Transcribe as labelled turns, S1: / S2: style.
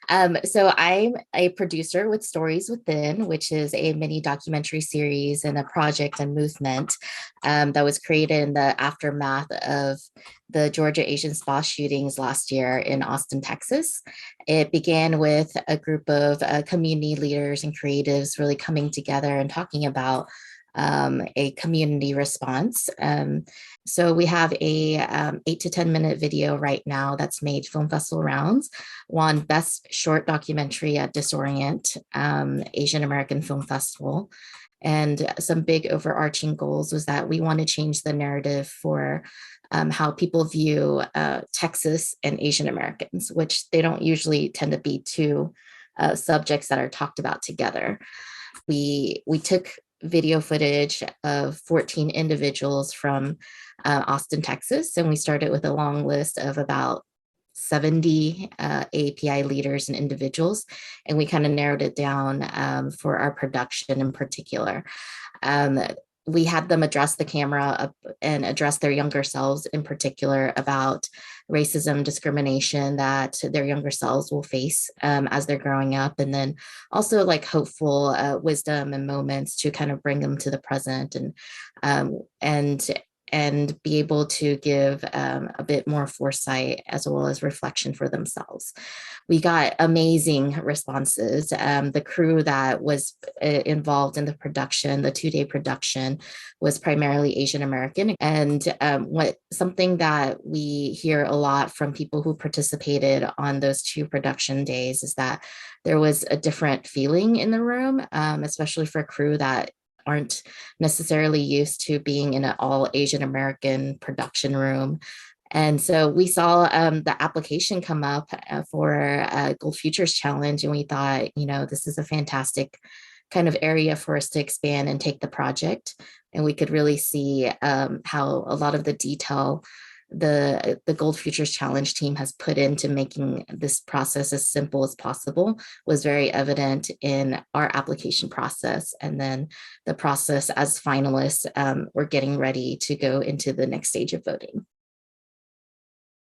S1: So I'm a producer with Stories Within, which is a mini documentary series and a project and movement that was created in the aftermath of the Georgia Asian spa shootings last year in Austin, Texas. It began with a group of community leaders and creatives really coming together and talking about a community response. So we have a 8 to 10 minute video right now that's made film festival rounds, won Best Short Documentary at Disorient Asian American Film Festival. And some big overarching goals was that we want to change the narrative for how people view Texas and Asian Americans, which they don't usually tend to be two subjects that are talked about together. We took video footage of 14 individuals from Austin, Texas, and we started with a long list of about 70 API leaders and individuals, and we kind of narrowed it down for our production in particular. Um, we had them address the camera up and address their younger selves in particular about racism, discrimination that their younger selves will face as they're growing up, and then also like hopeful wisdom and moments to kind of bring them to the present um, and and be able to give a bit more foresight as well as reflection for themselves. We got amazing responses. The crew that was involved in the production, the 2 day production, was primarily Asian American. And what something that we hear a lot from people who participated on those 2 production days is that there was a different feeling in the room, especially for a crew that aren't necessarily used to being in an all Asian American production room. And so we saw the application come up for Gold Futures Challenge, and we thought, this is a fantastic kind of area for us to expand and take the project. And we could really see how a lot of the detail the Gold Futures Challenge team has put into making this process as simple as possible was very evident in our application process. And then the process as finalists, we're getting ready to go into the next stage of voting.